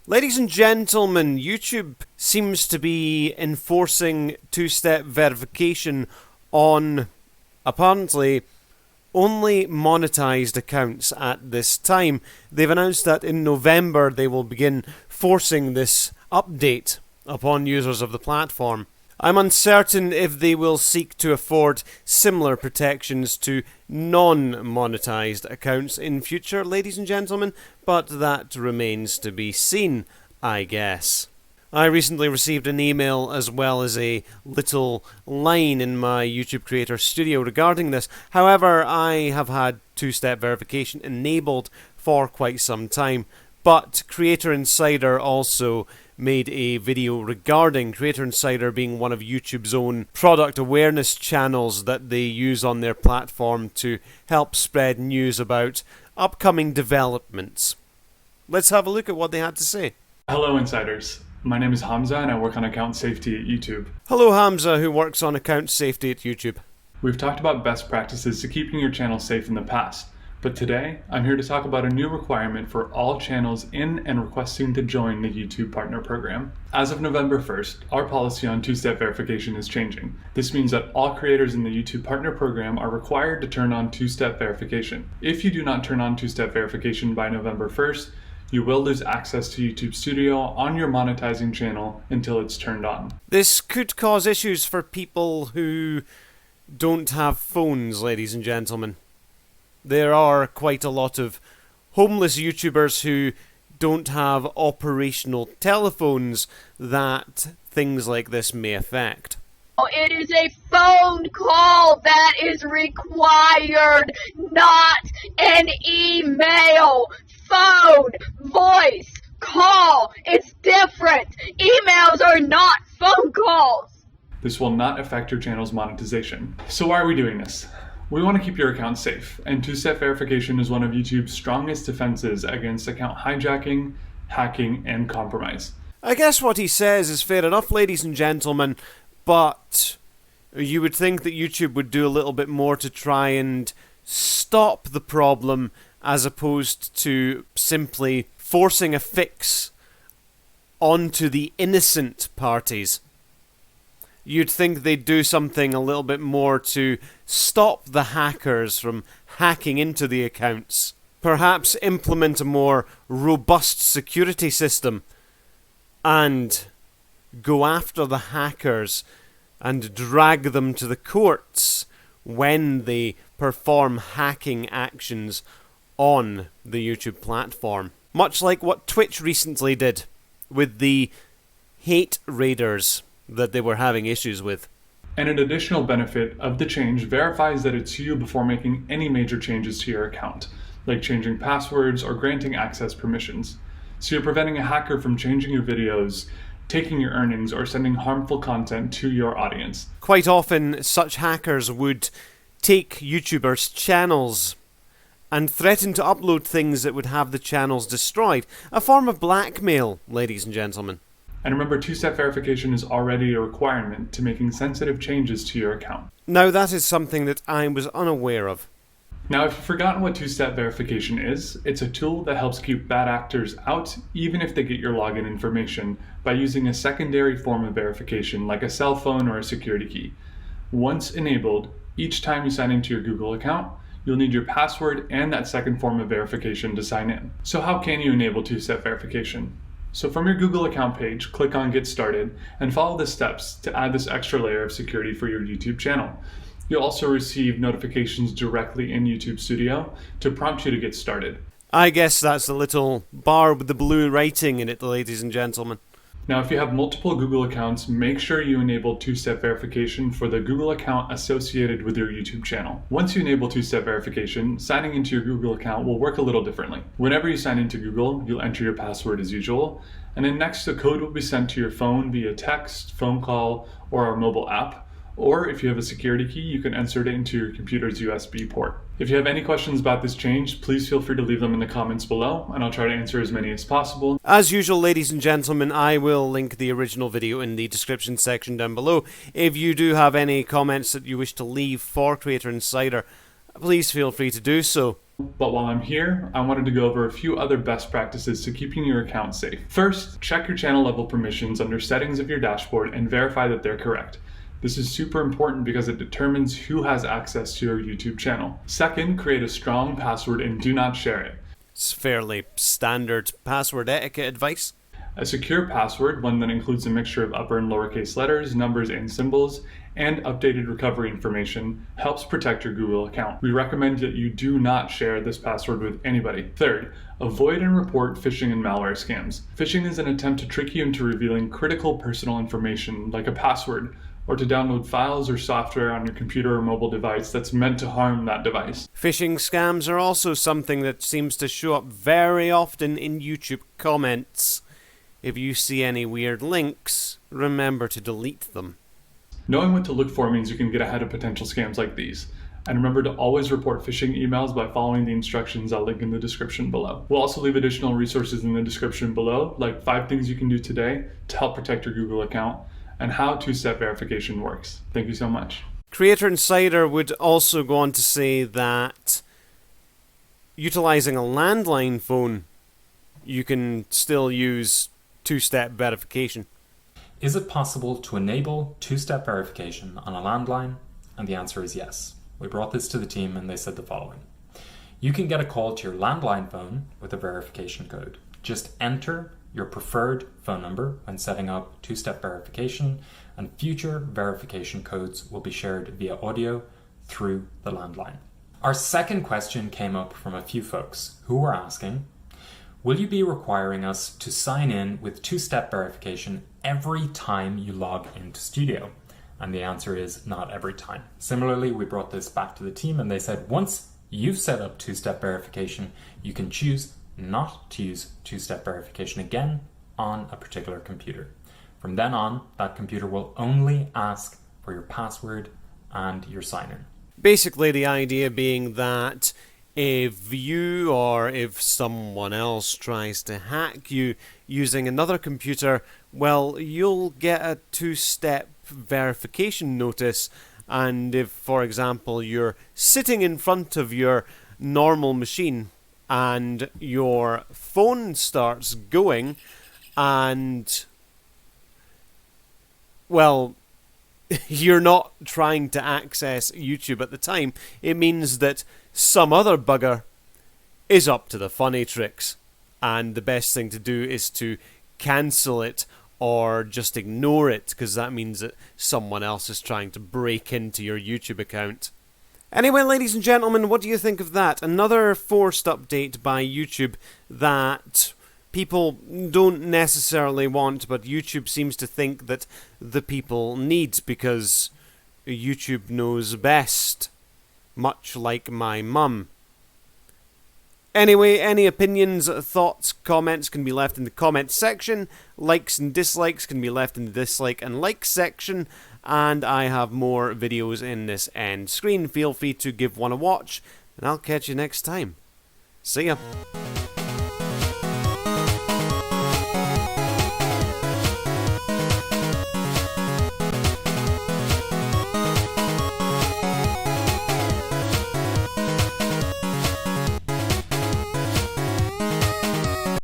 Ladies and gentlemen, YouTube seems to be enforcing two-step verification on, apparently, only monetized accounts at this time. They've announced that in November they will begin forcing this update upon users of the platform. I'm uncertain if they will seek to afford similar protections to non-monetized accounts in future, ladies and gentlemen, but that remains to be seen, I guess. I recently received an email as well as a little line in my YouTube Creator Studio regarding this. However, I have had two-step verification enabled for quite some time, but Creator Insider also made a video regarding Creator Insider being one of YouTube's own product awareness channels that they use on their platform to help spread news about upcoming developments. Let's have a look at what they had to say. Hello Insiders, my name is Hamza and I work on account safety at YouTube. Hello Hamza, who works on account safety at YouTube. We've talked about best practices to keeping your channel safe in the past. But today, I'm here to talk about a new requirement for all channels in and requesting to join the YouTube Partner Program. As of November 1st, our policy on two-step verification is changing. This means that all creators in the YouTube Partner Program are required to turn on two-step verification. If you do not turn on two-step verification by November 1st, you will lose access to YouTube Studio on your monetizing channel until it's turned on. This could cause issues for people who don't have phones, ladies and gentlemen. There are quite a lot of homeless YouTubers who don't have operational telephones that things like this may affect. It is a phone call that is required, not an email. Phone, voice, call, it's different. Emails are not phone calls. This will not affect your channel's monetization. So why are we doing this? We want to keep your account safe, and two-step verification is one of YouTube's strongest defenses against account hijacking, hacking, and compromise. I guess what he says is fair enough, ladies and gentlemen, but you would think that YouTube would do a little bit more to try and stop the problem as opposed to simply forcing a fix onto the innocent parties. You'd think they'd do something a little bit more to stop the hackers from hacking into the accounts. Perhaps implement a more robust security system and go after the hackers and drag them to the courts when they perform hacking actions on the YouTube platform. Much like what Twitch recently did with the hate raiders that they were having issues with. And an additional benefit of the change verifies that it's you before making any major changes to your account, like changing passwords or granting access permissions. So you're preventing a hacker from changing your videos, taking your earnings, or sending harmful content to your audience. Quite often, such hackers would take YouTubers' channels and threaten to upload things that would have the channels destroyed. A form of blackmail, ladies and gentlemen. And remember, two-step verification is already a requirement to making sensitive changes to your account. Now that is something that I was unaware of. Now, if you've forgotten what two-step verification is, it's a tool that helps keep bad actors out even if they get your login information by using a secondary form of verification like a cell phone or a security key. Once enabled, each time you sign into your Google account, you'll need your password and that second form of verification to sign in. So how can you enable two-step verification? So from your Google account page, click on Get Started and follow the steps to add this extra layer of security for your YouTube channel. You'll also receive notifications directly in YouTube Studio to prompt you to get started. I guess that's the little bar with the blue writing in it, ladies and gentlemen. Now, if you have multiple Google accounts, make sure you enable two-step verification for the Google account associated with your YouTube channel. Once you enable two-step verification, signing into your Google account will work a little differently. Whenever you sign into Google, you'll enter your password as usual, and then next a code will be sent to your phone via text, phone call, or our mobile app. Or if you have a security key, you can insert it into your computer's USB port. If you have any questions about this change, please feel free to leave them in the comments below, and I'll try to answer as many as possible. As usual, ladies and gentlemen, I will link the original video in the description section down below. If you do have any comments that you wish to leave for Creator Insider, please feel free to do so. But while I'm here, I wanted to go over a few other best practices to keeping your account safe. First, check your channel level permissions under settings of your dashboard and verify that they're correct. This is super important because it determines who has access to your YouTube channel. Second, create a strong password and do not share it. It's fairly standard password etiquette advice. A secure password, one that includes a mixture of upper and lowercase letters, numbers, and symbols, and updated recovery information, helps protect your Google account. We recommend that you do not share this password with anybody. Third, avoid and report phishing and malware scams. Phishing is an attempt to trick you into revealing critical personal information, like a password, or to download files or software on your computer or mobile device that's meant to harm that device. Phishing scams are also something that seems to show up very often in YouTube comments. If you see any weird links, remember to delete them. Knowing what to look for means you can get ahead of potential scams like these. And remember to always report phishing emails by following the instructions I'll link in the description below. We'll also leave additional resources in the description below, like 5 things you can do today to help protect your Google account, and how two-step verification works. Thank you so much. Creator Insider would also go on to say that utilizing a landline phone, you can still use two-step verification. Is it possible to enable two-step verification on a landline? And the answer is yes. We brought this to the team and they said the following. You can get a call to your landline phone with a verification code. Just enter your preferred phone number when setting up two-step verification, and future verification codes will be shared via audio through the landline. Our second question came up from a few folks who were asking, will you be requiring us to sign in with two-step verification every time you log into Studio? And the answer is not every time. Similarly, we brought this back to the team and they said once you've set up two-step verification, you can choose not to use two-step verification again on a particular computer. From then on, that computer will only ask for your password and your sign-in. Basically, the idea being that if you or if someone else tries to hack you using another computer, well, you'll get a two-step verification notice, and if, for example, you're sitting in front of your normal machine and your phone starts going and, well, you're not trying to access YouTube at the time, it means that some other bugger is up to the funny tricks, and the best thing to do is to cancel it or just ignore it, because that means that someone else is trying to break into your YouTube account. Anyway, ladies and gentlemen, what do you think of that? Another forced update by YouTube that people don't necessarily want, but YouTube seems to think that the people need, because YouTube knows best, much like my mum. Anyway, any opinions, thoughts, comments can be left in the comments section. Likes and dislikes can be left in the dislike and like section. And I have more videos in this end screen. Feel free to give one a watch, and I'll catch you next time. See ya.